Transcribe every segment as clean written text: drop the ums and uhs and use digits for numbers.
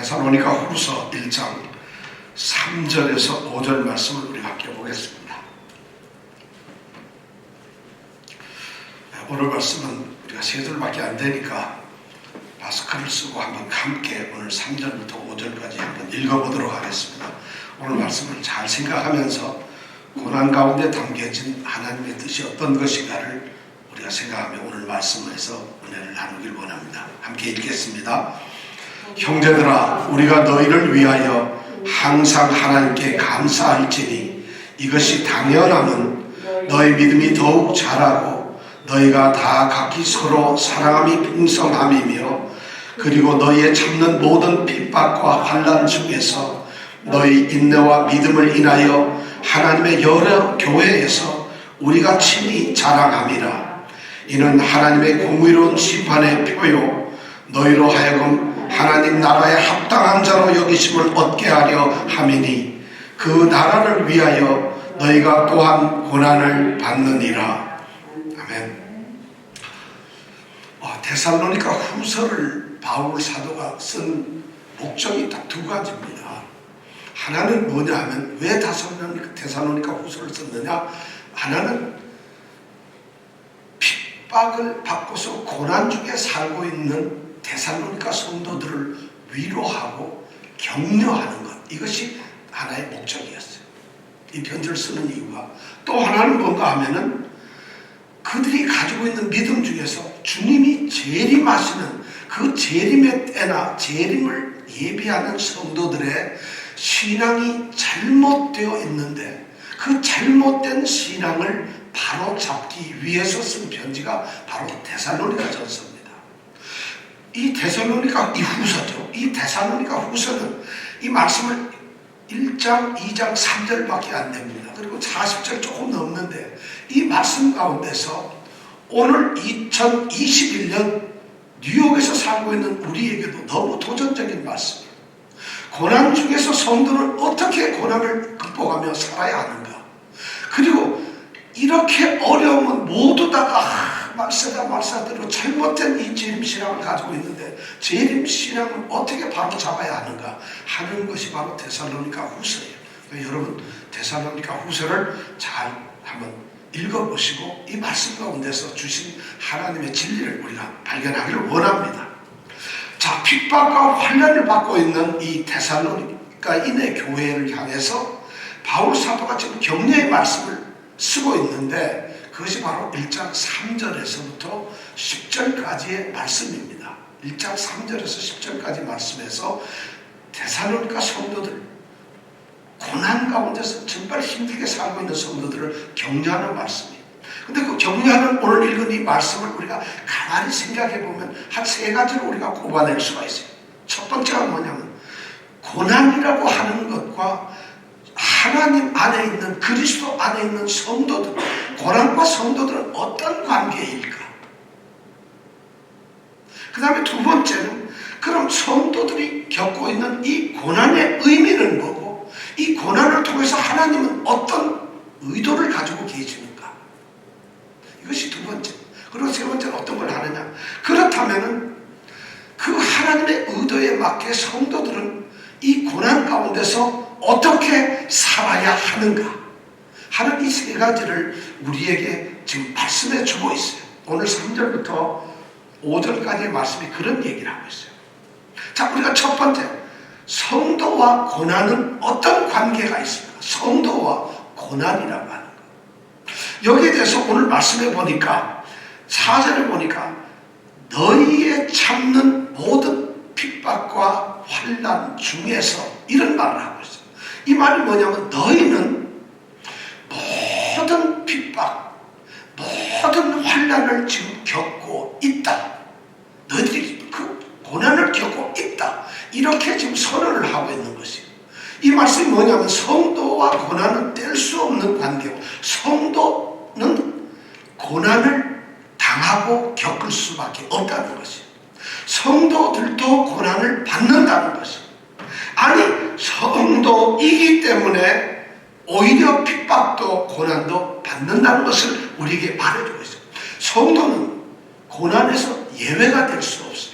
데살로니가 후서 1장 3절에서 5절 말씀을 우리가 함께 보겠습니다. 오늘 말씀은 우리가 3절밖에 안 되니까 마스크를 쓰고 한번 함께 오늘 3절부터 5절까지 한번 읽어보도록 하겠습니다. 오늘 말씀을 잘 생각하면서 고난 가운데 담겨진 하나님의 뜻이 어떤 것인가를 우리가 생각하며 오늘 말씀에서 은혜를 나누길 원합니다. 함께 읽겠습니다. 형제들아, 우리가 너희를 위하여 항상 하나님께 감사할지니 이것이 당연함은 너희 믿음이 더욱 자라고 너희가 다 각기 서로 사랑함이 풍성함이며 그리고 너희의 참는 모든 핍박과 환난 중에서 너희 인내와 믿음을 인하여 하나님의 여러 교회에서 우리가 친히 자랑함이라. 이는 하나님의 공의로운 심판의 표요 너희로 하여금 하나님 나라에 합당한 자로 여기심을 얻게 하려 함이니 그 나라를 위하여 너희가 또한 고난을 받느니라. 아멘. 데살로니가 후서를 바울 사도가 쓴 목적이 딱 두 가지입니다. 하나는 뭐냐 하면 왜 데살로니가 후서를 썼느냐? 하나는 핍박을 받고서 고난 중에 살고 있는 데살로니가 성도들을 위로하고 격려하는 것, 이것이 하나의 목적이었어요. 이 편지를 쓰는 이유가. 또 하나는 뭔가 하면은 그들이 가지고 있는 믿음 중에서 주님이 재림하시는 그 재림의 때나 재림을 예비하는 성도들의 신앙이 잘못되어 있는데 그 잘못된 신앙을 바로 잡기 위해서 쓴 편지가 바로 데살로니가 전서입니다. 이 데살로니가 이 후서죠. 이 데살로니가 후서는 이 말씀을 1장, 2장, 3절밖에 안 됩니다. 그리고 40절 조금 넘는데 이 말씀 가운데서 오늘 2021년 뉴욕에서 살고 있는 우리에게도 너무 도전적인 말씀이에요. 고난 중에서 성도는 어떻게 고난을 극복하며 살아야 하는가? 그리고 이렇게 어려움은 모두 다가 말세대로 잘못된 이 재림신앙을 가지고 있는데 재림신앙을 어떻게 바로 잡아야 하는가 하는 것이 바로 데살로니가 후서예요. 여러분 데살로니가 후서를 잘 한번 읽어보시고 이 말씀 가운데서 주신 하나님의 진리를 우리가 발견하기를 원합니다. 자, 핍박과 환난을 받고 있는 이 데살로니가인의 교회를 향해서 바울 사도가 지금 격려의 말씀을 쓰고 있는데 그것이 바로 1장 3절에서부터 10절까지의 말씀입니다. 1장 3절에서 10절까지 말씀에서 데살로니가 성도들, 고난 가운데서 정말 힘들게 살고 있는 성도들을 격려하는 말씀이에요. 근데 그 격려하는 오늘 읽은 이 말씀을 우리가 가만히 생각해 보면 한 세 가지로 우리가 꼽아낼 수가 있어요. 첫 번째가 뭐냐면 고난이라고 하는 것과 하나님 안에 있는 그리스도 안에 있는 성도들, 고난과 성도들은 어떤 관계일까? 그 다음에 두 번째는 그럼 성도들이 겪고 있는 이 고난의 의미는 뭐고 이 고난을 통해서 하나님은 어떤 의도를 가지고 계시는가? 이것이 두 번째. 그리고 세 번째는 어떤 걸 하느냐? 그렇다면은 그 하나님의 의도에 맞게 성도들은 이 고난 가운데서 어떻게 살아야 하는가 하는 이 세 가지를 우리에게 지금 말씀해 주고 있어요. 오늘 3절부터 5절까지의 말씀이 그런 얘기를 하고 있어요. 자, 우리가 첫 번째, 성도와 고난은 어떤 관계가 있습니까? 성도와 고난이라고 하는 것. 여기에 대해서 오늘 말씀해 보니까 4절에 보니까 너희의 참는 모든 핍박과 환난 중에서 이런 말을 하고 있어요. 이 말이 뭐냐면 너희는 모든 핍박, 모든 환난을 지금 겪고 있다. 너희들이 그 고난을 겪고 있다. 이렇게 지금 선언을 하고 있는 것이에요. 이 말씀이 뭐냐면 성도와 고난은 뗄 수 없는 관계고 성도는 고난을 당하고 겪을 수밖에 없다는 것이에요. 성도들도 고난을 받는다는 것이에요. 아니, 성도이기 때문에 오히려 핍박도 고난도 받는다는 것을 우리에게 말해주고 있어요. 성도는 고난에서 예외가 될 수 없어요.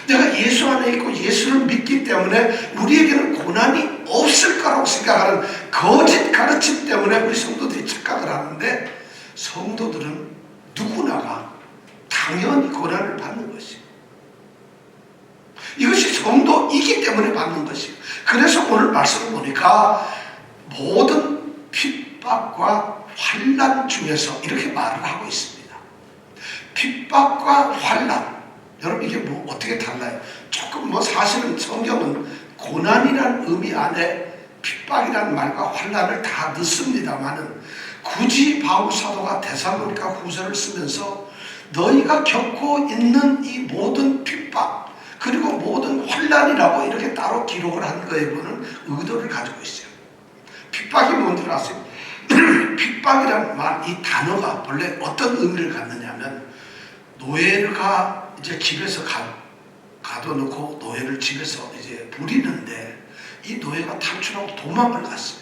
내가 예수 안에 있고 예수를 믿기 때문에 때문에 우리에게는 고난이 없을 거라고 생각하는 거짓 가르침 때문에 우리 성도들이 착각을 하는데, 성도들은 누구나가 당연히 고난을 받는 것이에요. 이것이 성도이기 때문에 받는 것이에요. 그래서 오늘 말씀을 보니까 모든 핍박과 환난 중에서 이렇게 말을 하고 있습니다. 핍박과 환난, 여러분 이게 뭐 어떻게 달라요? 조금 사실은 성경은 고난이라는 의미 안에 핍박이라는 말과 환난을 다 넣습니다만은, 굳이 바울 사도가 데살로니가 후서를 쓰면서 너희가 겪고 있는 이 모든 핍박 그리고 모든 환난이라고 이렇게 따로 기록을 한 거에 보는 의도를 가지고 있어요. 핍박이 뭔지 아세요? 핍박이라는 말, 이 단어가 원래 어떤 의미를 갖느냐면, 노예가 이제 집에서 가둬놓고 노예를 집에서 이제 부리는데, 이 노예가 탈출하고 도망을 갔어요.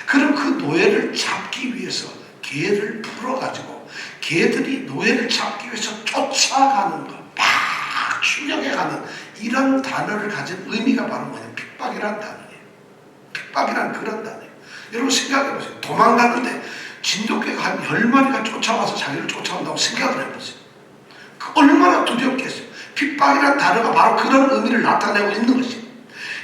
그럼 그 노예를 잡기 위해서 개를 풀어가지고 개들이 노예를 잡기 위해서 쫓아가는 것, 막 추격해가는 이런 단어를 가진 의미가 바로 뭐냐면 핍박이라는 단어예요. 핍박이라는 그런 단어예요. 여러분 생각해보세요. 도망가는데 진돗개가 한 10마리가 쫓아와서 자기를 쫓아온다고 생각을 해보세요. 얼마나 두렵겠어요. 핍박이라는 단어가 바로 그런 의미를 나타내고 있는 것이에요.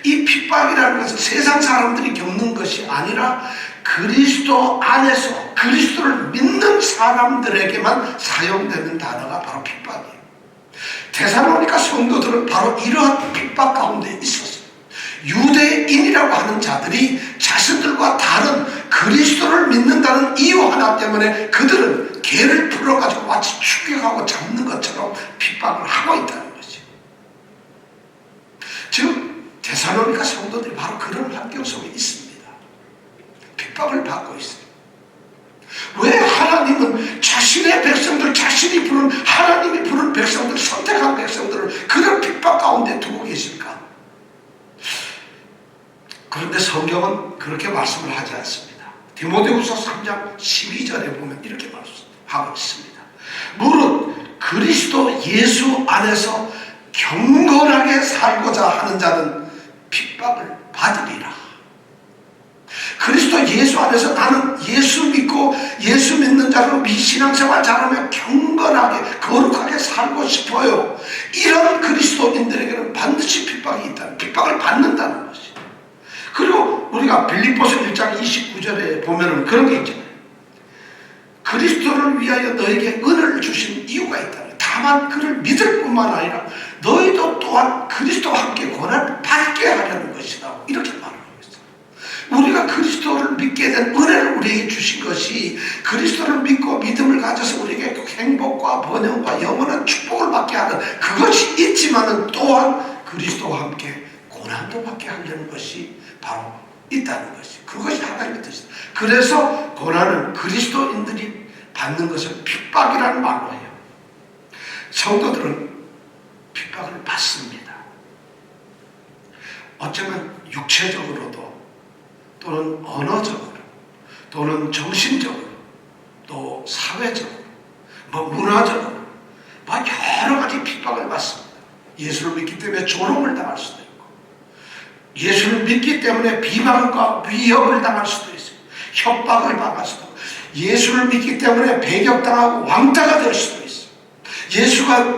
이 핍박이라는 것은 세상 사람들이 겪는 것이 아니라 그리스도 안에서 그리스도를 믿는 사람들에게만 사용되는 단어가 바로 핍박이에요. 데살로니가 성도들은 바로 이러한 핍박 가운데 있었어요. 유대인이라고 하는 자들이 자신들과 다른 그리스도를 믿는다는 이유 하나 때문에 그들은 개를 풀어가지고 마치 추격하고 잡는 것처럼 핍박을 하고 있다는 것이에요. 즉 데살로니가 성도들이 바로 그런 환경 속에 있습니다. 핍박을 받고 있어요. 왜 하나님은 자신의 백성들, 자신이 부른, 하나님이 부른 백성들, 선택한 백성들을 그런 핍박 가운데 두고 계실까? 그런데 성경은 그렇게 말씀을 하지 않습니다. 디모데후서 3장 12절에 보면 이렇게 말씀하고 있습니다. 무릇 그리스도 예수 안에서 경건하게 살고자 하는 자는 핍박을 받으리라. 그리스도 예수 안에서 나는 예수 믿고 예수 믿는 자로 신앙생활 잘하며 경건하게 거룩하게 살고 싶어요. 이런 그리스도인들에게는 반드시 핍박이 있다는, 핍박을 받는다는 것이. 그리고 우리가 빌립보서 1장 29절에 보면은 그런 게 있잖아요. 그리스도를 위하여 너에게 은혜를 주신 이유가 있다. 다만 그를 믿을 뿐만 아니라 너희도 또한 그리스도와 함께 고난을 받게 하려는 것이다. 이렇게 말을 하고 있어요. 우리가 그리스도를 믿게 된 은혜를 우리에게 주신 것이 그리스도를 믿고 믿음을 가져서 우리에게 행복과 번영과 영원한 축복을 받게 하는 그것이 있지만은 또한 그리스도와 함께 고난도 받게 하려는 것이 바로 있다는 것이, 그것이 하나님의 뜻이다. 그래서 고난은 그리스도인들이 받는 것을 핍박이라는 말로 해요. 성도들은 핍박을 받습니다. 어쩌면 육체적으로도 또는 언어적으로 또는 정신적으로 또 사회적으로 문화적으로 여러 가지 핍박을 받습니다. 예수를 믿기 때문에 조롱을 당할 수도 있고, 예수를 믿기 때문에 비방과 위협을 당할 수도 있어요. 협박을 당할 수도 있고, 예수를 믿기 때문에 배격당하고 왕따가 될 수도 있어요.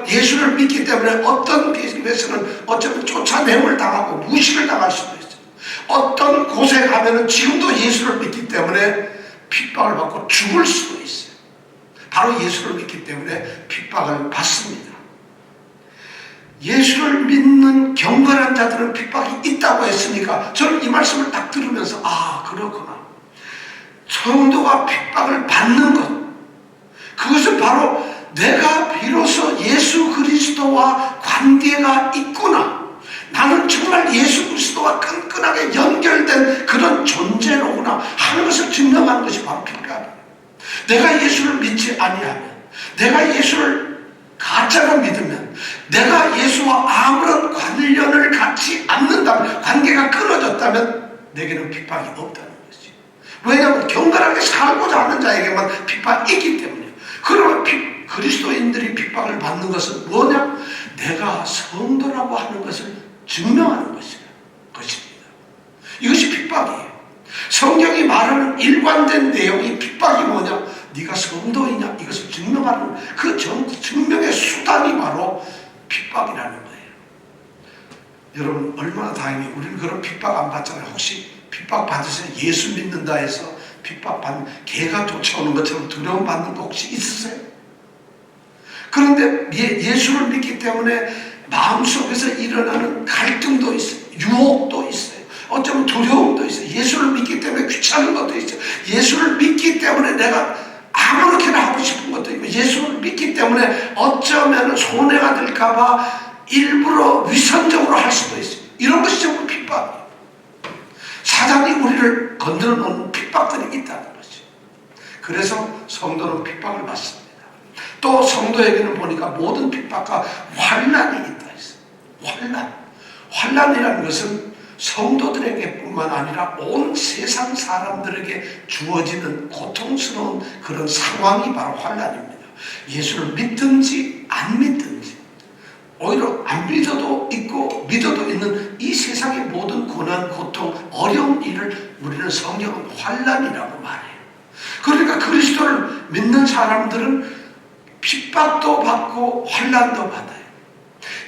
예수를 믿기 때문에 어떤 계집에서는 어쩌면 쫓아냄을 당하고 무시를 당할 수도 있어요. 어떤 곳에 가면은 지금도 예수를 믿기 때문에 핍박을 받고 죽을 수도 있어요. 바로 예수를 믿기 때문에 핍박을 받습니다. 예수를 믿는 경건한 자들은 핍박이 있다고 했으니까 저는 이 말씀을 딱 들으면서 그렇구나. 성도가 핍박을 받는 것, 그것은 바로 내가 비로소 예수 그리스도와 관계가 있구나, 나는 정말 예수 그리스도와 끈끈하게 연결된 그런 존재로구나 하는 것을 증명하는 것이 바로 핍박이에요. 내가 예수를 믿지 아니하면, 내가 예수를 가짜로 믿으면, 내가 예수와 아무런 관련을 갖지 않는다면, 관계가 끊어졌다면 내게는 핍박이 없다는 것이죠. 왜냐하면 경건하게 살고자 하는 자에게만 핍박이 있기 때문이에요. 그러면 그리스도인들이 핍박을 받는 것은 뭐냐? 내가 성도라고 하는 것을 증명하는 것이에요. 성경이 말하는 일관된 내용이 핍박이 뭐냐? 네가 성도이냐? 이것을 증명하는 그 증명의 수단이 바로 핍박이라는 거예요. 여러분 얼마나 다행히 우리는 그런 핍박 안 받잖아요. 혹시 핍박 받으세요? 예수 믿는다 해서 핍박 받는 개가 쫓아오는 것처럼 두려움 받는 거 혹시 있으세요? 그런데 예수를 믿기 때문에 마음속에서 일어나는 갈등도 있어요. 유혹도 있어요. 어쩌면 두려움도 있어요. 예수를 믿기 때문에 귀찮은 것도 있어요. 예수를 믿기 때문에 내가 아무렇게나 하고 싶은 것도 있고, 예수를 믿기 때문에 어쩌면 손해가 될까봐 일부러 위선적으로 할 수도 있어요. 이런 것이 전부 핍박이에요. 사단이 우리를 건드려 놓는 핍박들이 있다는 거죠. 그래서 성도는 핍박을 받습니다. 또 성도에게는 보니까 모든 핍박과 환난이 있다 했어요. 환난이라는 것은 성도들에게 뿐만 아니라 온 세상 사람들에게 주어지는 고통스러운 그런 상황이 바로 환난입니다. 예수를 믿든지 안 믿든지, 오히려 안 믿어도 있고 믿어도 있는 이 세상의 모든 고난, 고통, 어려운 일을 우리는 성경은 환난이라고 말해요. 그러니까 그리스도를 믿는 사람들은 핍박도 받고 환난도 받아요.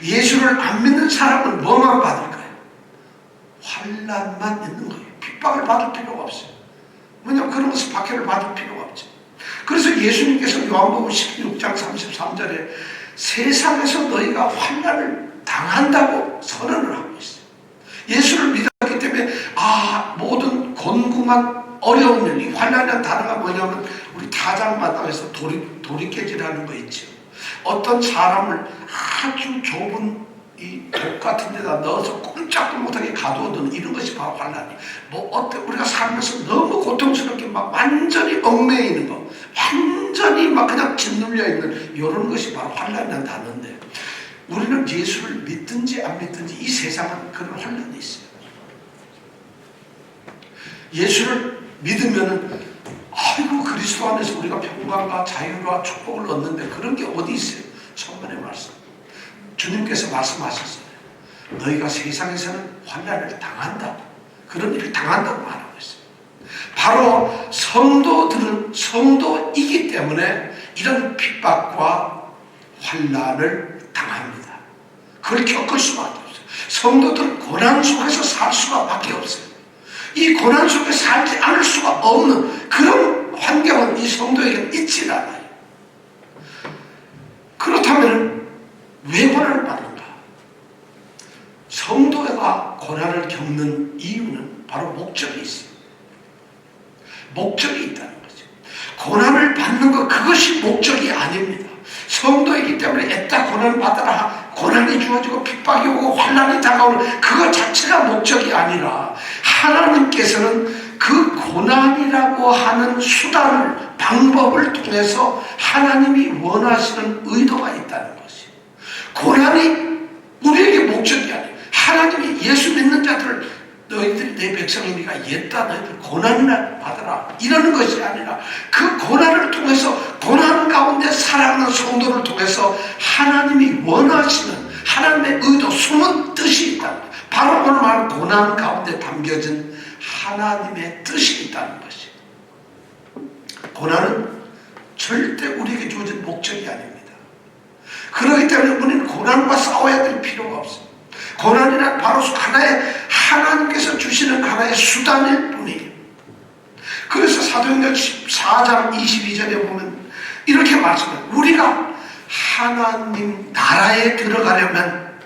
예수를 안 믿는 사람은 뭐만 받을까요? 환난만 있는 거예요. 핍박을 받을 필요가 없어요. 왜냐하면 그런 것을 박해를 받을 필요가 없죠. 그래서 예수님께서 요한복음 16장 33절에 세상에서 너희가 환난을 당한다고 선언을 하고 있어요. 예수를 믿었기 때문에 모든 곤궁한 어려운 일, 이 환난이라는 단어가 뭐냐면 우리 타작마당에서 도리깨질하는 거 있죠. 어떤 사람을 아주 좁은 이 독 같은 데다 넣어서 꼼짝도 못하게 가두어두는 이런 것이 바로 환난이에요. 우리가 살면서 너무 고통스럽게 막 완전히 얽매여 있는 거, 완전히 막 그냥 짓눌려 있는 이런 것이 바로 환난이라는 단어인데, 우리는 예수를 믿든지 안 믿든지 이 세상은 그런 환난이 있어요. 예수를 믿으면은 아이고 그리스도 안에서 우리가 평강과 자유와 축복을 얻는데 그런 게 어디 있어요? 천번의 말씀. 주님께서 말씀하셨어요. 너희가 세상에서는 환난을 당한다. 그런 일을 당한다고 말하고 있어요. 바로 성도들은 성도이기 때문에 이런 핍박과 환난을 당합니다. 그걸 겪을 수밖에 없어요. 성도들은 고난 속에서 살 수밖에 없어요. 이 고난 속에 살지 않을 수가 없는 그런 환경은 이 성도에게는 있지 않아요. 그렇다면 왜 고난을 받는가? 성도가 고난을 겪는 이유는 바로 목적이 있어요. 목적이 있다는 거죠. 고난을 받는 것, 그것이 목적이 아닙니다. 성도이기 때문에 애따 고난을 받아라, 고난이 주어지고 핍박이 오고 환난이 다가오는 그것 자체가 목적이 아니라 하나님께서는 그 고난이라고 하는 수단을, 방법을 통해서 하나님이 원하시는 의도가 있다는 것이에요. 고난이 우리에게 목적이 아니에요. 하나님이 예수 믿는 자들을 너희들이 내 백성이니까 옛다 너희들 고난이나 받아라 이러는 것이 아니라 그 고난을 통해서, 고난 가운데 살아가는 성도를 통해서 하나님이 원하시는 하나님의 의도, 숨은 뜻이 있다. 바로 오늘 말 고난 가운데 담겨진 하나님의 뜻이 있다는 것이에요. 고난은 절대 우리에게 주어진 목적이 아닙니다. 그렇기 때문에 우리는 고난과 싸워야 될 필요가 없어요. 고난이란 바로 하나의 하나님께서 주시는 하나의 수단일 뿐이에요. 그래서 사도행전 14장 22절에 보면 이렇게 말씀해요. 우리가 하나님 나라에 들어가려면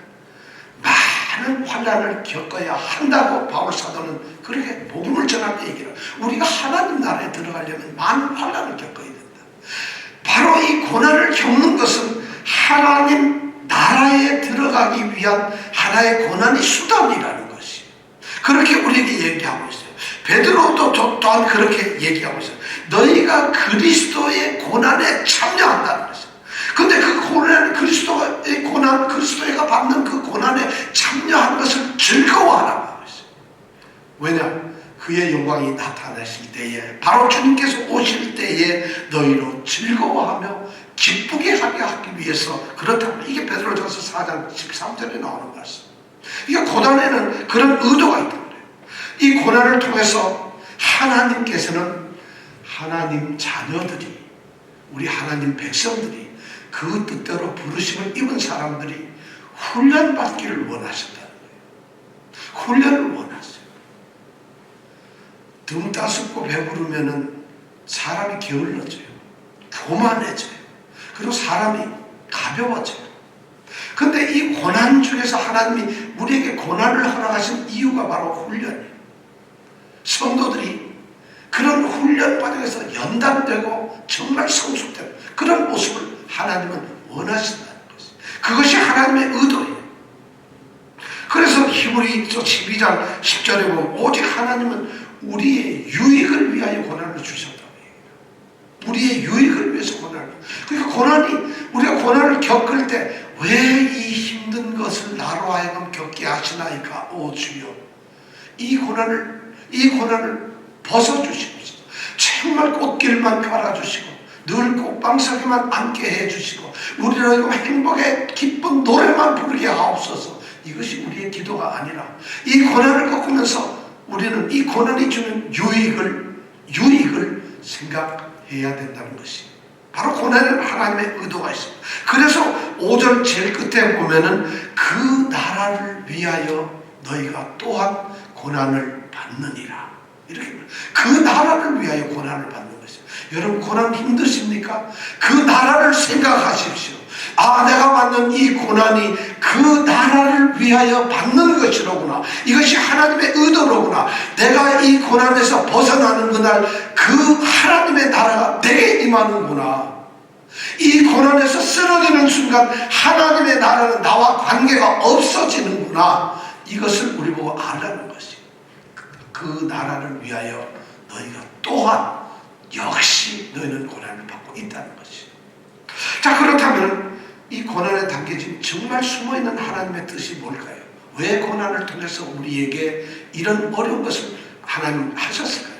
많은 환난을 겪어야 한다고 바울 사도는 그렇게 복음을 전할 때 얘기해요. 우리가 하나님 나라에 들어가려면 많은 환난을 겪어야 된다. 바로 이 고난을 겪는 것은 하나님 나라에 들어가기 위한 하나의 고난의 수단이라는 것이, 그렇게 우리에게 얘기하고 있어요. 베드로도 또한 그렇게 얘기하고 있어요. 너희가 그리스도의 고난에 참여한다는 것이에요. 근데 그 고난, 그리스도의 고난, 그리스도가 받는 그 고난에 참여하는 것을 즐거워하라고 하고 있어요. 왜냐? 그의 영광이 나타나실 때에, 바로 주님께서 오실 때에 너희로 즐거워하며 기쁘게 하게 하기 위해서 그렇다면, 이게 베드로전서 4장 13절에 나오는 말씀. 이게 고난에는 그런 의도가 있다는 거예요. 이 고난을 통해서 하나님께서는 하나님 자녀들이, 우리 하나님 백성들이 그 뜻대로 부르심을 입은 사람들이 훈련받기를 원하셨다는 거예요. 훈련을 원하세요. 등 따숩고 배부르면은 사람이 게을러져요. 교만해져요. 그리고 사람이 가벼워져요. 근데 이 고난 중에서 하나님이 우리에게 고난을 허락하신 이유가 바로 훈련이에요. 성도들이 그런 훈련 과정에서 연단되고 정말 성숙되는 그런 모습을 하나님은 원하신다는 것이에요. 그것이 하나님의 의도예요. 그래서 히브리서 12장 10절에 보면 오직 하나님은 우리의 유익을 위하여 고난을 주셨다고 해요. 우리의 유익을 위해서 고난을. 그러니까 우리가 고난을 겪을 때 왜 이 힘든 것을 나로 하여금 겪게 하시나이까 오 주여, 이 고난을 벗어주시옵소서. 정말 꽃길만 깔아주시고 늘 꽃방석에만 앉게 해주시고 우리를 행복의 기쁜 노래만 부르게 하옵소서. 이것이 우리의 기도가 아니라 이 고난을 겪으면서 우리는 이 고난이 주는 유익을 생각해야 된다는 것이 바로 고난에는 하나님의 의도가 있습니다. 그래서 5절 제일 끝에 보면은 그 나라를 위하여 너희가 또한 고난을 받느니라. 이렇게 그 나라를 위하여 고난을 받는 것이죠. 여러분 고난 힘드십니까? 그 나라를 생각하십시오. 아, 내가 받는 이 고난이 그 나라를 위하여 받는 것이로구나. 이것이 하나님의 의도로구나. 내가 이 고난에서 벗어나는 그날 그 하나님의 나라가 내게 임하는구나. 이 고난에서 쓰러지는 순간 하나님의 나라는 나와 관계가 없어지는구나. 이것을 우리 보고 알라는 것이 그 나라를 위하여 너희가 또한 역시 너희는 고난을 받고 있다는 것이. 자, 그렇다면 이 고난에 담겨진 정말 숨어있는 하나님의 뜻이 뭘까요? 왜 고난을 통해서 우리에게 이런 어려운 것을 하나님 하셨을까요?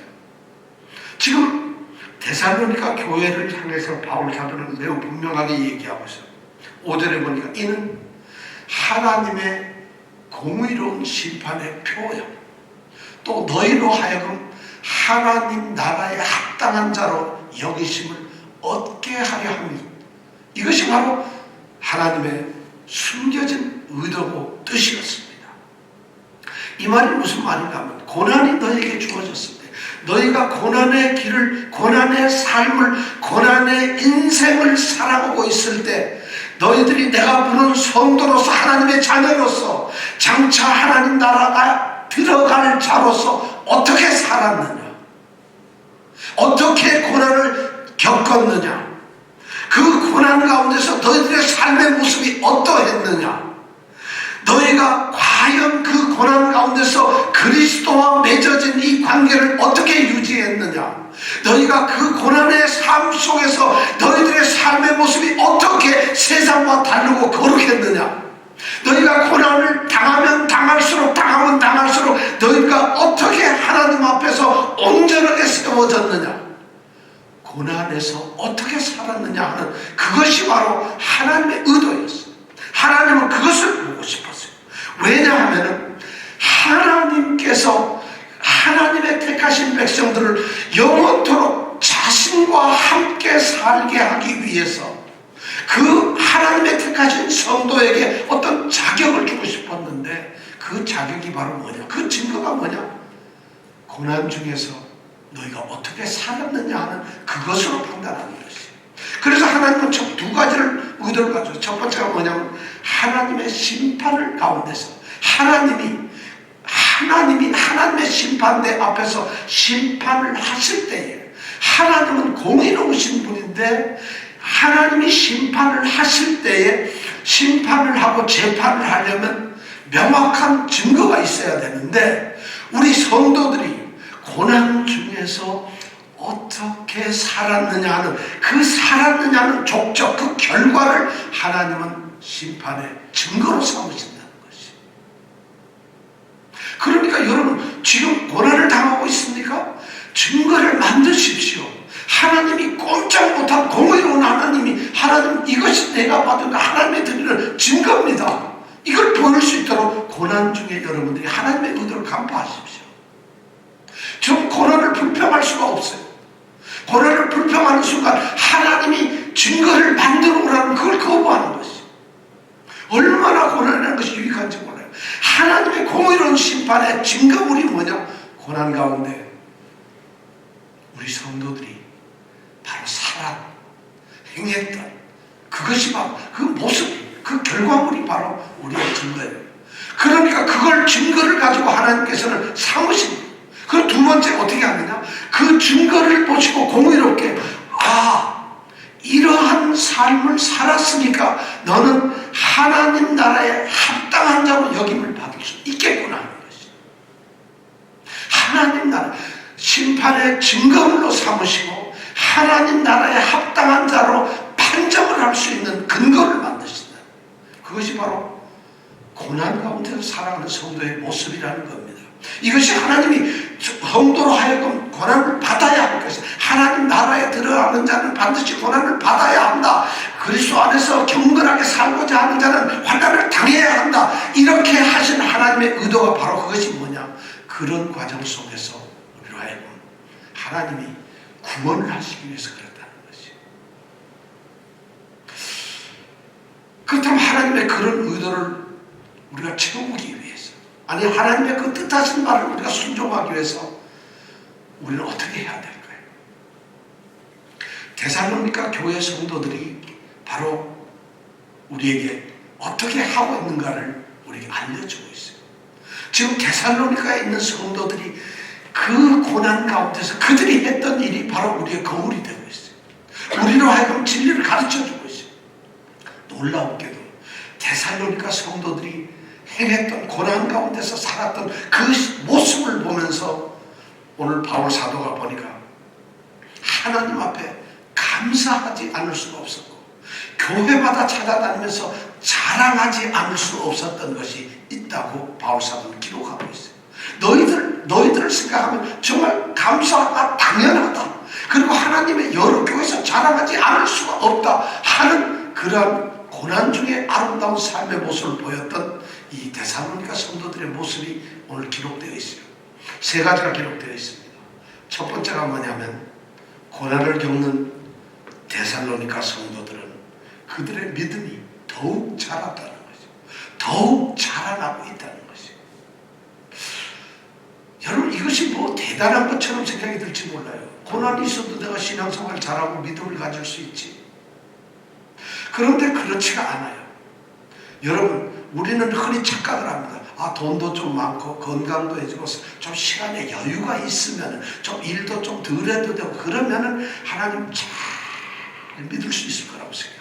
지금 데살로니가 교회를 향해서 바울 사도는 매우 분명하게 얘기하고 있어요. 5절에 보니까 이는 하나님의 공의로운 심판의 표요, 또 너희로 하여금 하나님 나라에 합당한 자로 여기심을 얻게 하려 합니다. 이것이 바로 하나님의 숨겨진 의도고 뜻이었습니다. 이 말이 무슨 말인가 하면 고난이 너에게 주어졌을 때 너희가 고난의 길을, 고난의 삶을, 고난의 인생을 살아가고 있을 때 너희들이 내가 부른 성도로서 하나님의 자녀로서 장차 하나님 나라가 들어갈 자로서 어떻게 살았느냐, 어떻게 고난을 겪었느냐, 그 고난 가운데서 너희들의 삶의 모습이 어떠했느냐, 너희가 과연 그 고난 가운데서 그리스도와 맺어진 이 관계를 어떻게 유지했느냐, 너희가 그 고난의 삶 속에서 너희들의 삶의 모습이 어떻게 세상과 다르고 거룩했느냐, 너희가 고난을 당하면 당할수록 너희가 어떻게 하나님 앞에서 온전하게 세워졌느냐, 고난에서 어떻게 살았느냐 하는 그것이 바로 하나님의 의도였어요. 하나님은 그것을 보고 싶었어요. 왜냐하면 하나님께서 하나님의 택하신 백성들을 영원토록 자신과 함께 살게 하기 위해서 그 하나님의 택하신 성도에게 어떤 자격을 주고 싶었는데 그 자격이 바로 뭐냐, 그 증거가 뭐냐, 고난 중에서 너희가 어떻게 살았느냐 하는 그것으로 판단하는 것이에요. 그래서 하나님은 총 두 가지를 의도를 가지고, 첫 번째가 뭐냐면 하나님의 심판을 가운데서 하나님이 하나님의 심판대 앞에서 심판을 하실 때에, 하나님은 공의로우신 분인데 하나님이 심판을 하실 때에 심판을 하고 재판을 하려면 명확한 증거가 있어야 되는데 우리 성도들이 고난 중에서 어떻게 살았느냐 하는 그 살았느냐 하는 족적, 그 결과를 하나님은 심판의 증거로 삼으신다는 것이. 그러니까 여러분 지금 고난을 당하고 있습니까? 증거를 만드십시오. 하나님이 꼼짝 못한 공의로운 하나님 이것이 내가 받은 하나님의 드리는 증거입니다. 이걸 보일 수 있도록 고난 중에 여러분들이 하나님의 의도를 간파하십시오. 좀 고난을 불평할 수가 없어요. 고난을 불평하는 순간 하나님이 증거를 만들어 오라는 그걸 거부하는 것이 얼마나 고난이라는 것이 유익한지 몰라요. 하나님의 공의로운 심판의 증거물이 뭐냐? 고난 가운데 우리 성도들이 바로 행했던 그것이 바로 그 모습, 그 결과물이 바로 우리의 증거예요. 그러니까 그걸 증거를 가지고 하나님께서는 삼으십니다. 그 두 번째 어떻게 하느냐? 그 증거를 보시고 공의롭게 이러한 삶을 살았으니까 너는 하나님 나라에 합당한 자로 여김을 받을 수 있겠구나 하는 것이 하나님 나라 심판의 증거물로 삼으시고 하나님 나라에 합당한 자로 판정을 할 수 있는 근거를 만드신다. 그것이 바로 고난 가운데서 살아가는 성도의 모습이라는 겁니다. 이것이 하나님이 성도로 하여금 고난을 받아야 할 것이다. 하나님 나라에 들어가는 자는 반드시 고난을 받아야 한다. 그리스도 안에서 경건하게 살고자 하는 자는 환난을 당해야 한다. 이렇게 하신 하나님의 의도가 바로 그것이 뭐냐? 그런 과정 속에서 우리로 하여금 하나님이 구원을 하시기 위해서 그렇다는 것이. 그렇다면 하나님의 그런 의도를 우리가 채우기 위해서, 아니 하나님의 그 뜻하신 말을 우리가 순종하기 위해서 우리는 어떻게 해야 될까요? 데살로니가 교회 성도들이 바로 우리에게 어떻게 하고 있는가를 우리에게 알려주고 있어요. 지금 데살로니가에 있는 성도들이 그 고난 가운데서 그들이 했던 일이 바로 우리의 거울이 되고 있어요. 우리로 하여금 진리를 가르쳐주고 있어요. 놀라운게도 데살로니가 성도들이 행했던 고난 가운데서 살았던 그 모습을 보면서 오늘 바울 사도가 보니까 하나님 앞에 감사하지 않을 수가 없었고 교회마다 찾아다니면서 자랑하지 않을 수 없었던 것이 있다고 바울 사도는 기록하고 있어요. 너희들을 생각하면 정말 감사하다, 당연하다. 그리고 하나님의 여러 교회에서 자랑하지 않을 수가 없다 하는 그러한 고난 중에 아름다운 삶의 모습을 보였던 이 데살로니가 성도들의 모습이 오늘 기록되어 있어요. 세 가지가 기록되어 있습니다. 첫 번째가 뭐냐면 고난을 겪는 데살로니가 성도들은 그들의 믿음이 더욱 자랐다는 거죠. 더욱 자라나고 있다는 것이죠. 여러분 이것이 뭐 대단한 것처럼 생각이 들지 몰라요. 고난이 있어도 내가 신앙생활 잘하고 믿음을 가질 수 있지. 그런데 그렇지가 않아요. 여러분 우리는 흔히 착각을 합니다. 돈도 좀 많고 건강도 해주고 좀 시간에 여유가 있으면 좀 일도 좀 덜 해도 되고 그러면은 하나님 잘 믿을 수 있을 거라고 생각을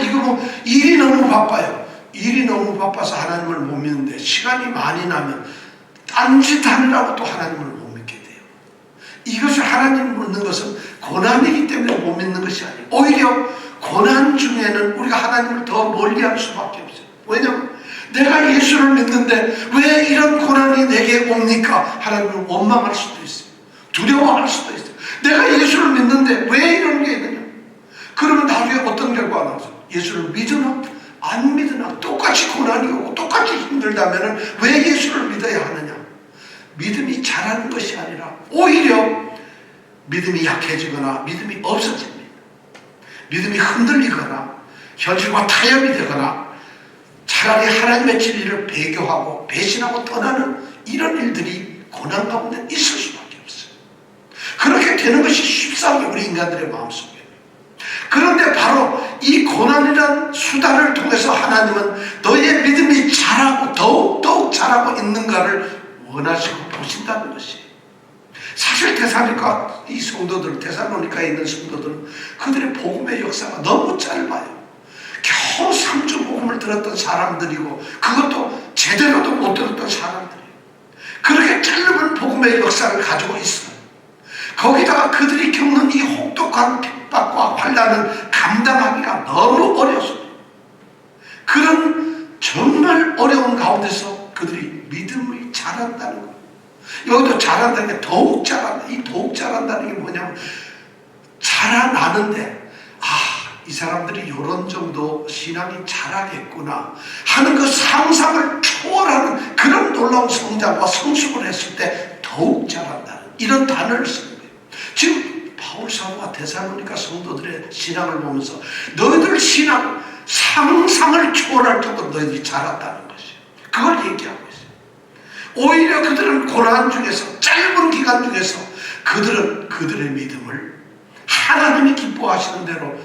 해요. 이거 뭐 일이 너무 바빠요. 일이 너무 바빠서 하나님을 못 믿는데 시간이 많이 나면 딴짓 하느라고 또 하나님을 못 믿게 돼요. 이것을 하나님을 믿는 것은 고난이기 때문에 못 믿는 것이 아니에요. 오히려 고난 중에는 우리가 하나님을 더 멀리할 수밖에 없어요. 왜냐하면 내가 예수를 믿는데 왜 이런 고난이 내게 옵니까? 하나님을 원망할 수도 있어요. 두려워할 수도 있어요. 내가 예수를 믿는데 왜 이런 게 있느냐? 그러면 나중에 어떤 결과가 나오죠? 예수를 믿으나 안 믿으나 똑같이 고난이 오고 똑같이 힘들다면 왜 예수를 믿어야 하느냐? 믿음이 자라는 것이 아니라 오히려 믿음이 약해지거나 믿음이 없어집니다. 믿음이 흔들리거나 현실과 타협이 되거나 차라리 하나님의 진리를 배교하고 배신하고 떠나는 이런 일들이 고난 가운데 있을 수밖에 없어요. 그렇게 되는 것이 쉽사하게 우리 인간들의 마음속에. 그런데 바로 이 고난이란 수단을 통해서 하나님은 너희의 믿음이 자라고 더욱 자라고 있는가를 원하시고 보신다는 것이에요. 사실 데살로니가 이 성도들, 데살로니카에 있는 성도들은 그들의 복음의 역사가 너무 짧아요. 겨우 3주 복음을 들었던 사람들이고 그것도 제대로도 못 들었던 사람들이에요. 그렇게 짧은 복음의 역사를 가지고 있어요. 거기다가 그들이 겪는 이 혹독한 핍박과 환난을 감당하기가 너무 어려워서 그런 정말 어려운 가운데서 그들이 믿음이 자란다는 거예요. 여기도 자란다는 게 더욱 자란다. 이 더욱 자란다는 게 뭐냐면 자라나는데 이 사람들이 이런 정도 신앙이 자라겠구나 하는 그 상상을 초월하는 그런 놀라운 성장과 성숙을 했을 때 더욱 자란다는 이런 단어를 쓰는 거예요. 지금 바울 사도가 데살로니가 성도들의 신앙을 보면서 너희들 신앙 상상을 초월할 정도로 너희들이 자랐다는 것이에요. 그걸 얘기하고 있어요. 오히려 그들은 고난 중에서, 짧은 기간 중에서 그들은 그들의 믿음을 하나님이 기뻐하시는 대로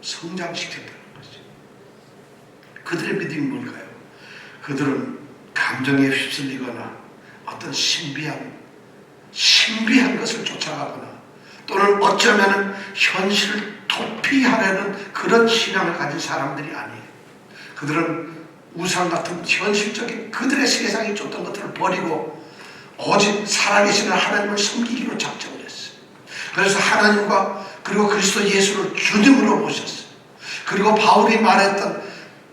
성장시켰다는 것이죠. 그들의 믿음이 뭘까요? 그들은 감정에 휩쓸리거나 어떤 신비한 것을 쫓아가거나 또는 어쩌면 현실을 도피하려는 그런 신앙을 가진 사람들이 아니에요. 그들은 우상 같은 현실적인 그들의 세상이 쫓던 것들을 버리고 오직 살아계시는 하나님을 섬기기로 작정을 했어요. 그래서 하나님과 그리고 그리스도 예수를 주님으로 모셨어요. 그리고 바울이 말했던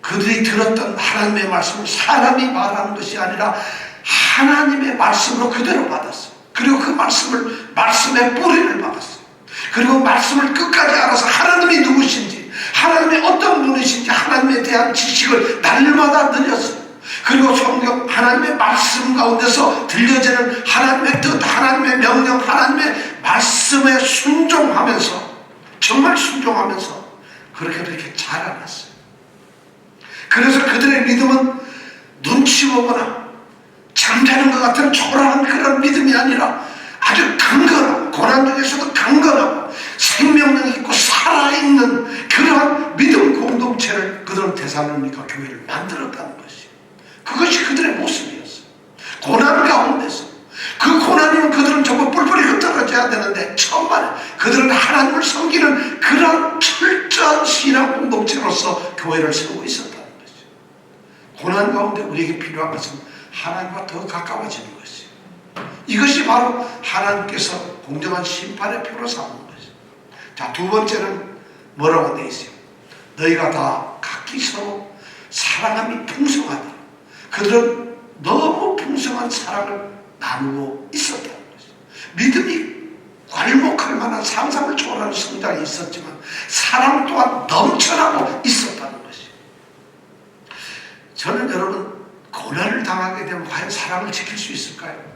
그들이 들었던 하나님의 말씀을 사람이 말하는 것이 아니라 하나님의 말씀으로 그대로 받았어요. 그리고 그 말씀의 뿌리를 받았어요. 그리고 말씀을 끝까지 알아서 하나님이 누구신지, 하나님이 어떤 분이신지 하나님에 대한 지식을 날마다 늘렸어요. 그리고 성경 하나님의 말씀 가운데서 들려지는 하나님의 뜻, 하나님의 명령, 하나님의 말씀에 순종하면서, 정말 순종하면서 그렇게 자라났어요. 그래서 그들의 믿음은 눈치 보거나 잠자는 것 같은 초라한 그런 믿음이 아니라 아주 강건하고, 고난 중에서도 강건하고 생명력 있고 살아있는 그러한 믿음 공동체를 그들은 데살로니가 교회를 만들었다는 것이에요. 그것이 그들의 모습이었어요. 고난 가운데서, 그 고난이면 그들은 전부 뿔뿔이 흩어져야 되는데 천만에 그들은 하나님을 섬기는 그런 철저한 신앙 공동체로서 교회를 세우고 있었다는 것이죠. 고난 가운데 우리에게 필요한 것은 하나님과 더 가까워지는 것이에요. 이것이 바로 하나님께서 공정한 심판의 표로 삼는 것이에요. 자, 두 번째는 뭐라고 되어 있어요? 너희가 다 각기 서로 사랑함이 풍성하다. 그들은 너무 풍성한 사랑을 나누고 있었다는 것이죠. 믿음이 괄목할 만한 상상을 초월하는 성장이 있었지만 사랑 또한 넘쳐나고 있었다는 것이죠. 저는 여러분, 고난을 당하게 되면 과연 사랑을 지킬 수 있을까요?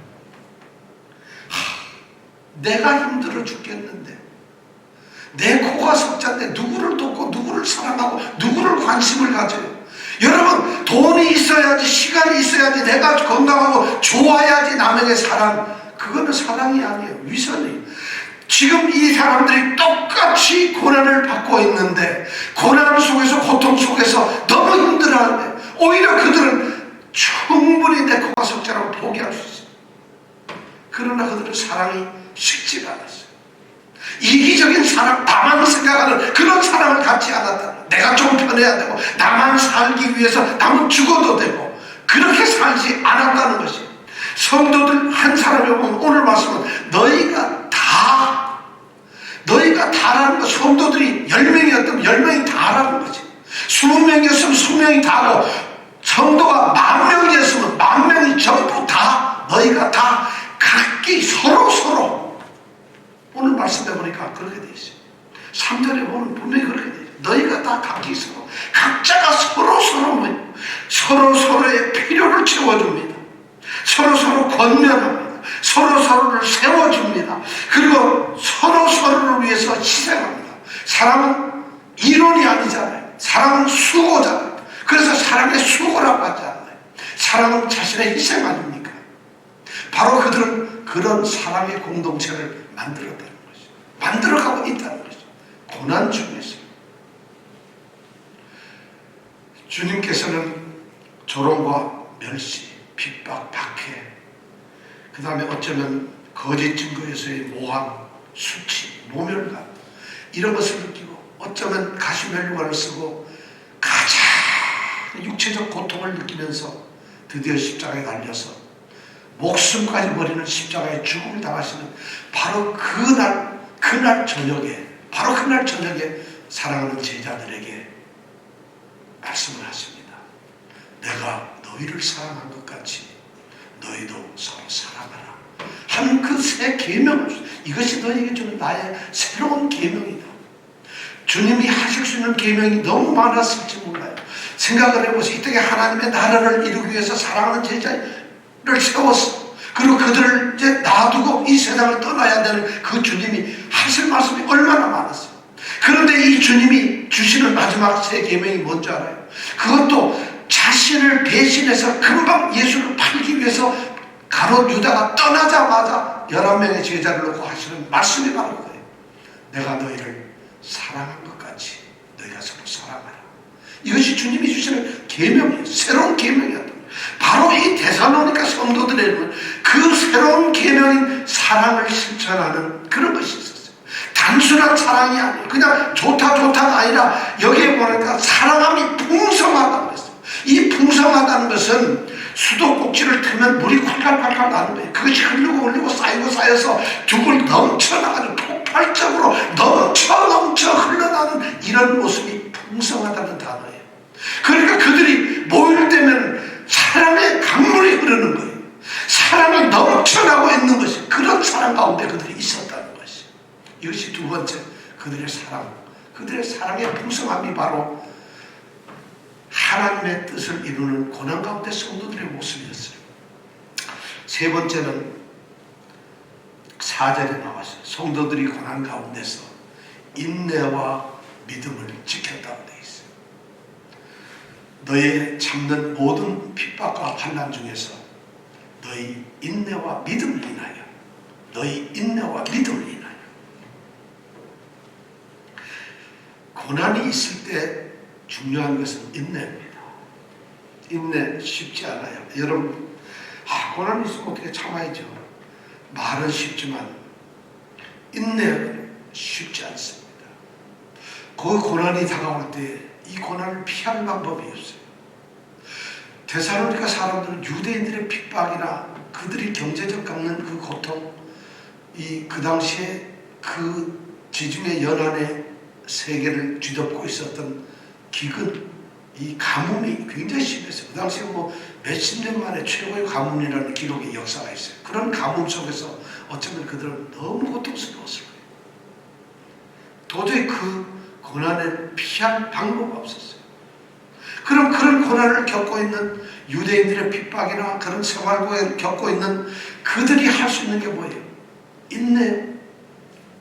내가 힘들어 죽겠는데, 내 코가 석자인데 누구를 돕고 누구를 사랑하고 누구를 관심을 가져요? 여러분, 돈이 있어야지, 시간이 있어야지, 내가 건강하고 좋아야지 남에게 사랑, 그거는 사랑이 아니에요. 위선이에요. 지금 이 사람들이 똑같이 고난을 받고 있는데, 고난 속에서, 고통 속에서 너무 힘들어하는데 오히려 그들은 충분히 내 코가 석자라고 포기할 수 있어요. 그러나 그들은 사랑이 식지가 않았어요. 이기적인 사랑, 나만 생각하는 그런 사랑을 갖지 않았다는 거예요. 내가 좀 편해야 되고, 나만 살기 위해서 남은 죽어도 되고, 그렇게 살지 않았다는 것이에요. 성도들 한 사람이 보면 오늘 말씀은 너희가 다라는 것, 성도들이 10명이었다면 10명이 다라는 거지. 20명이었으면 20명이 다고, 성도가 10,000명이었으면 10,000명이 전부 다, 너희가 다 각기 서로 오늘 말씀해 보니까 그렇게 돼 있어요. 3절에 보면 분명히 그렇게 돼 있어요. 너희가 다 각기 서로, 각자가 서로의 필요를 채워줍니다. 서로 권면합니다. 서로를 세워줍니다. 그리고 서로를 위해서 희생합니다. 사랑은 이론이 아니잖아요. 사랑은 수고잖아요. 그래서 사랑의 수고라고 하지 않나요? 사랑은 자신의 희생 아닙니까? 바로 그들은 그런 사랑의 공동체를 만들었다는 것이죠. 만들어가고 있다는 것이죠. 고난 중에서 주님께서는 조롱과 멸시, 핍박, 박해, 그 다음에 어쩌면 거짓 증거에서의 모함, 수치, 모멸감, 이런 것을 느끼고, 어쩌면 가시면류관을 쓰고 가장 육체적 고통을 느끼면서 드디어 십자가에 달려서 목숨까지 버리는 십자가의 죽음을 당하시는 바로 그날 저녁에 사랑하는 제자들에게 말씀을 하십니다. 내가 너희를 사랑한 것 같이 너희도 서로 사랑하라 하는 그 새 계명을, 이것이 너희에게 주는 나의 새로운 계명이다. 주님이 하실 수 있는 계명이 너무 많았을지 몰라요. 생각을 해보세요. 이 땅에 하나님의 나라를 이루기 위해서 사랑하는 제자를 세웠어. 그리고 그들을 이제 놔두고 이 세상을 떠나야 되는 그 주님이 하실 말씀이 얼마나 많았어요. 그런데 이 주님이 주시는 마지막 세 계명이 뭔지 알아요? 그것도 자신을 배신해서 금방 예수를 팔기 위해서 가롯 유다가 떠나자마자 11명의 제자를 놓고 하시는 말씀이 바로 그거예요. 내가 너희를 사랑한 것 같이 너희가 서로 사랑하라. 이것이 주님이 주시는 계명이에요. 새로운 계명이었던 거예요. 바로 이 데살로니가 성도들에게는 그 새로운 계명인 사랑을 실천하는 그런 것이 있었어요. 단순한 사랑이 아니에요. 그냥 좋다가 아니라 여기에 보니까 사랑함이 풍성하다고 했어요. 이 풍성하다는 것은 수도꼭지를 틀면 물이 콸콸콸콸 나는 거예요. 그것이 흐르고 쌓여서 죽을 넘쳐나가는 폭발적으로 넘쳐 흘러나는 이런 모습이 풍성하다는 단어예요. 그러니까 그들이 모일 때면 사랑의 강물이 흐르는 거예요. 사랑이 넘쳐나고 있는 것이, 그런 사랑 가운데 그들이 있었다는 것이. 이것이 두 번째, 그들의 사랑. 그들의 사랑의 풍성함이 바로 하나님의 뜻을 이루는 고난 가운데 성도들의 모습이었어요. 세 번째는 4절에 나왔어요. 성도들이 고난 가운데서 인내와 믿음을 지켰다고 되어 있어요. 너의 참는 모든 핍박과 환난 중에서 너희 인내와 믿음을 인하여, 너희 인내와 믿음을 인하여. 고난이 있을 때 중요한 것은 인내입니다. 인내 쉽지 않아요. 여러분, 고난이 있으면 어떻게 참아야죠. 말은 쉽지만 인내는 쉽지 않습니다. 그 고난이 다가올 때 이 고난을 피할 방법이 없어요. 데살로니가 사람들은 유대인들의 핍박이나 그들이 경제적 겪는 그 고통, 그 당시에 그 지중해 연안의 세계를 뒤덮고 있었던 기근, 이 가뭄이 굉장히 심했어요. 그 당시에 몇십 년 만에 최고의 가뭄이라는 기록의 역사가 있어요. 그런 가뭄 속에서 어쩌면 그들은 너무 고통스러웠을 거예요. 도저히 그 고난을 피할 방법이 없었어요. 그럼 그런 고난을 겪고 있는 유대인들의 핍박이나 그런 생활고에 겪고 있는 그들이 할 수 있는 게 뭐예요? 인내.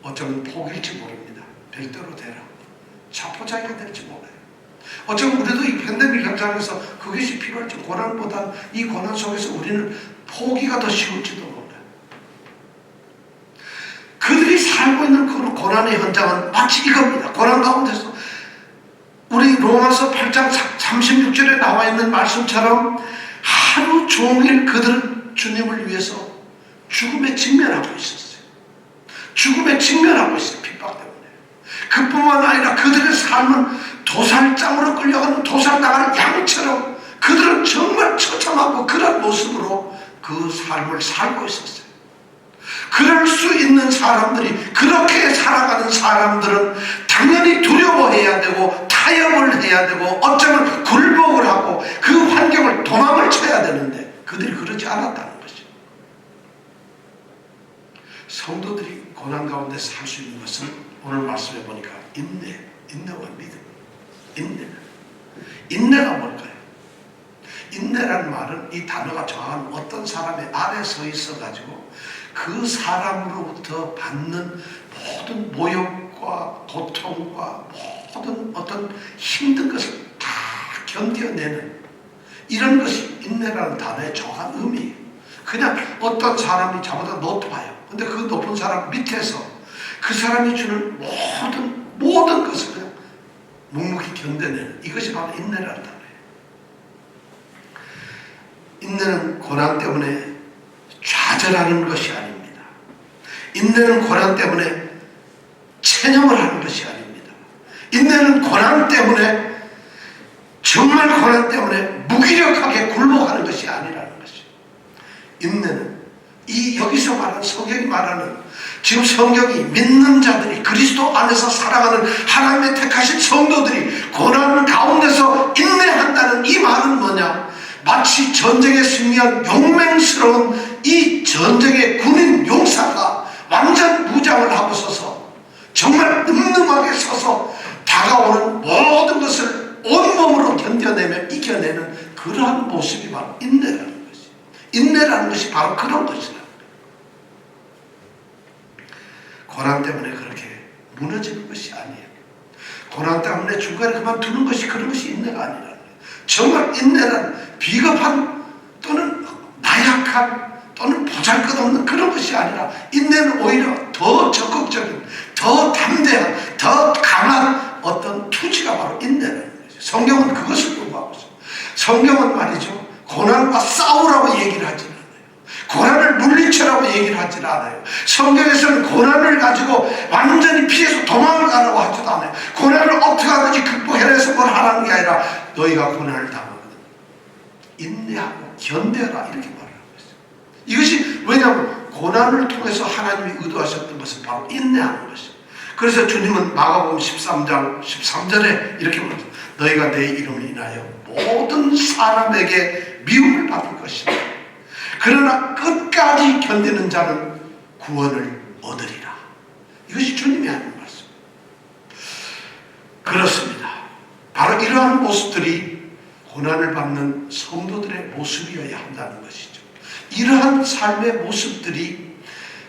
어쩌면 포기일지 모릅니다. 별대로 되라. 자포자기가 될지 몰라요. 어쩌면 우리도 이 팬데믹 현장에서 그것이 필요할지, 고난보다 이 고난 속에서 우리는 포기가 더 쉬울지도 몰라요. 그들이 살고 있는 그 고난의 현장은 마치 이겁니다. 고난 가운데서 우리 로마서 8장 36절에 나와 있는 말씀처럼 하루 종일 그들은 주님을 위해서 죽음에 직면하고 있었어요. 죽음에 직면하고 있어요. 핍박 때문에. 그뿐만 아니라 그들의 삶은 도살장으로 끌려가는 도살당하는 양처럼 그들은 정말 처참하고 그런 모습으로 그 삶을 살고 있었어요. 그럴 수 있는 사람들이, 그렇게 살아가는 사람들은 당연히 두려워해야 되고 타협을 해야 되고 어쩌면 굴복을 하고 그 환경을 도망을 쳐야 되는데 그들이 그러지 않았다는 것이죠. 성도들이 고난 가운데 살 수 있는 것은 오늘 말씀해 보니까 인내와 믿음. 인내가 뭘까요? 인내라는 말은 이 단어가 정확한 어떤 사람의 아래 서 있어가지고 그 사람으로부터 받는 모든 모욕과 고통과 모든 어떤 힘든 것을 다 견뎌내는 이런 것이 인내라는 단어의 정확한 의미예요. 그냥 어떤 사람이 자보다 높아요. 근데 그 높은 사람 밑에서 그 사람이 주는 모든 것을 그냥 묵묵히 견뎌내는, 이것이 바로 인내라는 단어예요. 인내는 고난 때문에 좌절하는 것이 아닙니다. 인내는 고난 때문에 체념을 하는 것이 아닙니다. 인내는 고난 때문에, 정말 고난 때문에 무기력하게 굴복하는 것이 아니라는 것이죠. 인내는 여기서 말하는, 성경이 말하는, 지금 성경이 믿는 자들이, 그리스도 안에서 살아가는 하나님의 택하신 성도들이 고난 가운데서 인내한다는 이 말은 뭐냐? 마치 전쟁에 승리한 용맹스러운 이 전쟁의 군인 용사가 완전 무장을 하고 서서 정말 늠름하게 서서 다가오는 모든 것을 온몸으로 견뎌내며 이겨내는 그러한 모습이 바로 인내라는 것이. 인내 인내라는 것이 바로 그런 것이다. 고난 때문에 그렇게 무너지는 것이 아니에요. 고난 때문에 중간에 그만두는 것이 그런 것이 인내가 아니라는 거예요. 정말 인내는 비겁한 또는 나약한 또는 보잘것없는 그런 것이 아니라 인내는 오히려 더 적극적인, 더 담대한, 더 강한 어떤 투지가 바로 인내라는 거죠. 성경은 그것을 요구하고 있어요. 성경은 말이죠, 고난과 싸우라고 얘기를 하지 않아요. 고난을 물리쳐라고 얘기를 하지 않아요. 성경에서는 고난을 가지고 완전히 피해서 도망가라고 하지도 않아요. 고난을 어떻게 하든지 극복해내서 뭘 하라는 게 아니라 너희가 고난을 당하거든 인내하고 견뎌라 이렇게 말을 하고 있어요. 이것이 왜냐하면 고난을 통해서 하나님이 의도하셨던 것은 바로 인내하는 것이에요. 그래서 주님은 마가복음 13장 13절에 이렇게 말합니다. 너희가 내 이름을 인하여 모든 사람에게 미움을 받을 것이다. 그러나 끝까지 견디는 자는 구원을 얻으리라. 이것이 주님이 하는 말씀. 그렇습니다. 바로 이러한 모습들이 고난을 받는 성도들의 모습이어야 한다는 것이죠. 이러한 삶의 모습들이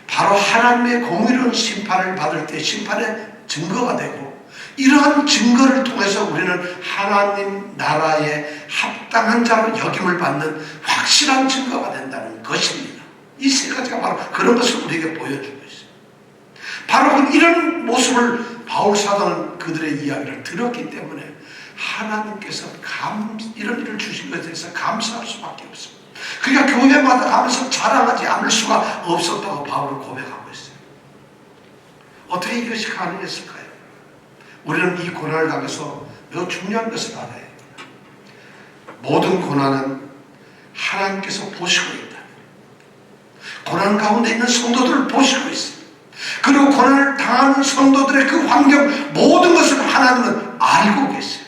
바로 하나님의 공의로운 심판을 받을 때 심판의 증거가 되고, 이러한 증거를 통해서 우리는 하나님 나라에 합당한 자로 여김을 받는 확실한 증거가 된다는 것입니다. 이 세 가지가 바로 그런 것을 우리에게 보여주고 있어요. 바로 이런 모습을 바울 사도는 그들의 이야기를 들었기 때문에 하나님께서 이런 일을 주신 것에 대해서 감사할 수밖에 없습니다. 그러니까 교회마다 가면서 자랑하지 않을 수가 없었다고 바울은 고백하고 있어요. 어떻게 이것이 가능했을까요? 우리는 이 고난을 당해서 매우 중요한 것을 알아야 해요. 모든 고난은 하나님께서 보시고 있다. 고난 가운데 있는 성도들을 보시고 있어요. 그리고 고난을 당하는 성도들의 그 환경, 모든 것을 하나님은 알고 계세요.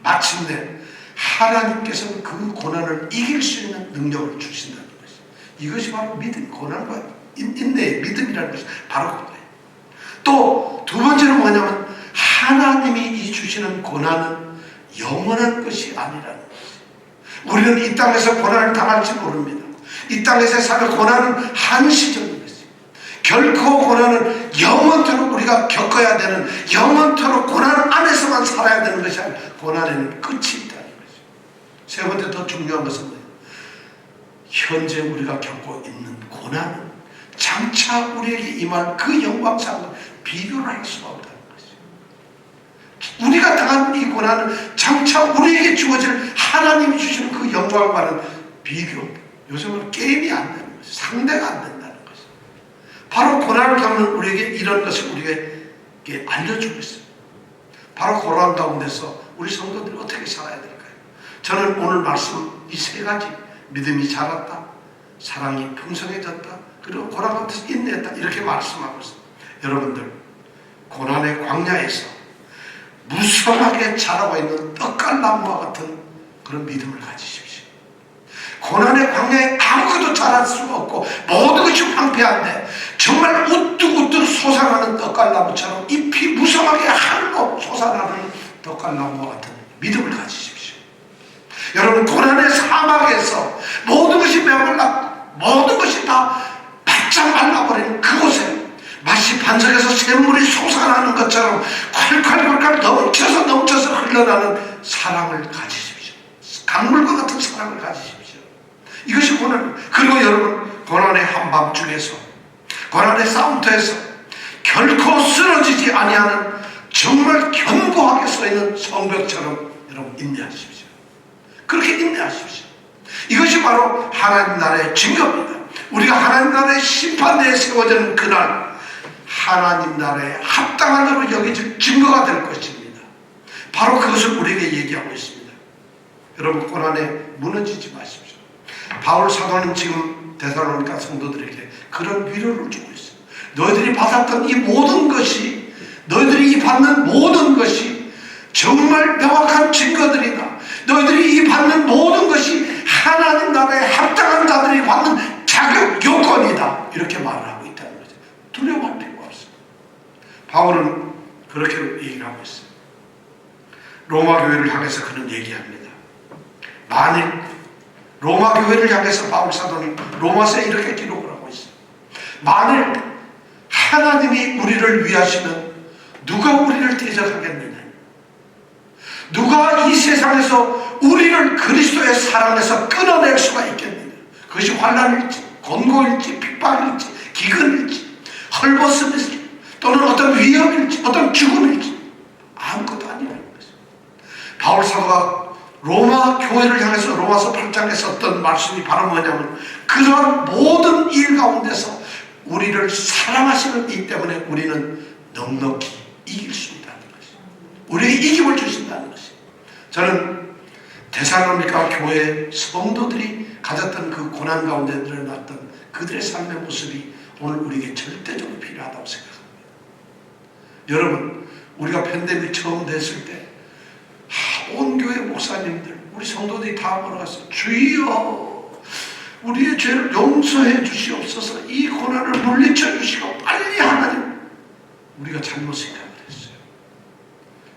마침내 하나님께서는 그 고난을 이길 수 있는 능력을 주신다는 것이죠. 이것이 바로 믿음, 고난과 인내의 믿음이라는 것이 바로 그거예요. 또 두 번째는 뭐냐면 하나님이 이 주시는 고난은 영원한 것이 아니라는 것이에요. 우리는 이 땅에서 고난을 당할지 모릅니다. 이 땅에서 사는 고난은 한시적인 것이에요. 결코 고난은 영원토록 우리가 겪어야 되는, 영원토록 고난 안에서만 살아야 되는 것이 아니라 고난에는 끝이 있다는 것이죠. 세 번째 더 중요한 것은 뭐예요? 현재 우리가 겪고 있는 고난은 장차 우리에게 임할 그 영광상과 비교를 할 수가 없다는 것이죠. 우리가 당한 이 고난은 장차 우리에게 주어질 하나님이 주시는 그 영광과는 비교, 요즘은 게임이 안 되는 것이죠. 상대가 안 된다는 것이죠. 바로 고난을 겪는 우리에게 이런 것을 우리에게 알려주고 있어요. 바로 고난 가운데서 우리 성도들이 어떻게 살아야 될까요? 저는 오늘 말씀 이 세 가지, 믿음이 자랐다, 사랑이 풍성해졌다, 그리고 고난 가운데서 인내했다, 이렇게 말씀하고 있습니다. 여러분들, 고난의 광야에서 무성하게 자라고 있는 떡갈나무와 같은 그런 믿음을 가지십시오. 고난의 광야에 아무것도 자랄 수가 없고 모든 것이 황폐한데 정말 우뚝우뚝 솟아나는 떡갈나무처럼 잎이 무성하게 하늘로 솟아나는 떡갈나무와 같은 믿음을 가지십시오. 여러분, 고난의 사막에서 모든 것이 메말라, 모든 것이 다 바짝 말라버리는 그곳에 마치 반석에서 샘물이 솟아나는 것처럼 콸콸콸콸 넘쳐서 흘러나는 사랑을 가지십시오. 강물과 같은 사랑을 가지십시오. 이것이 고난. 그리고 여러분, 고난의 한밤중에서, 고난의 싸움터에서 결코 쓰러지지 아니하는 정말 견고하게 서있는 성벽처럼 여러분 인내하십시오. 그렇게 인내하십시오. 이것이 바로 하나님 나라의 증거입니다. 우리가 하나님 나라의 심판대에 세워지는 그날 하나님 나라에 합당한 자로 여겨질 증거가 될 것입니다. 바로 그것을 우리에게 얘기하고 있습니다. 여러분, 고난에 무너지지 마십시오. 바울 사도는 지금 데살로니가 성도들에게 그런 위로를 주고 있어요. 너희들이 받았던 이 모든 것이, 너희들이 받는 모든 것이 정말 명확한 증거들이다. 너희들이 이 받는 모든 것이 하나님 나라에 합당한 자들이 받는 자격 요건이다. 이렇게 말을 하고 있다는 거죠. 두려워할 필요가 없어요. 바울은 그렇게 얘기하고 있어요. 로마 교회를 향해서 그런 얘기합니다. 만일 로마 교회를 향해서 바울 사도는 로마서에 이렇게 기록을 하고 있어요. 만일 하나님이 우리를 위하시면 누가 우리를 대적하겠느냐? 누가 이 세상에서 우리를 그리스도의 사랑에서 끊어낼 수가 있겠느냐? 그것이 환난일지, 곤고일지, 핍박일지, 기근일지, 헐벗음일지, 또는 어떤 위험일지, 어떤 죽음일지 아무것도 아니라는 것이죠. 바울 사도가 로마 교회를 향해서 로마서 8장에 썼던 말씀이 바로 뭐냐면, 그러한 모든 일 가운데서 우리를 사랑하시는 이 때문에 우리는 넉넉히 이길 수 있다는 것이죠. 우리에게 이김을 주신다는 것이죠. 저는 데살로니가 교회 성도들이 가졌던 그 고난 가운데 드러났던 그들의 삶의 모습이 오늘 우리에게 절대적으로 필요하다고 생각합니다. 여러분, 우리가 팬데믹 처음 됐을 때 온 교회 목사님들, 우리 성도들이 다 걸어가서 주여 우리의 죄를 용서해 주시옵소서, 이 고난을 물리쳐 주시고 빨리 하나님, 우리가 잘못 생각을 했어요.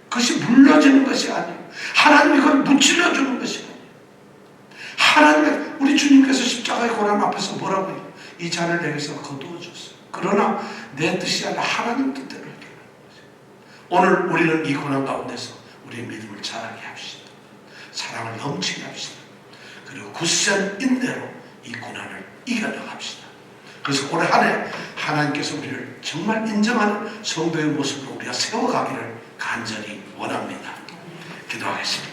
그것이 물러지는 것이 아니에요. 하나님이 그걸 무찔러 주는 것이 아니에요. 하나님, 우리 주님께서 십자가의 고난 앞에서 뭐라고 해요? 이 잔을 내게서 거두어 줬어요. 그러나 내 뜻이 아니라 하나님 뜻대로 하게 하는 거죠. 오늘 우리는 이 고난 가운데서 우리의 믿음을 자라게 합시다. 사랑을 넘치게 합시다. 그리고 굳센 인내로 이 고난을 이겨나갑시다. 그래서 올해 한 해 하나님께서 우리를 정말 인정하는 성도의 모습으로 우리가 세워가기를 간절히 원합니다. 기도하겠습니다.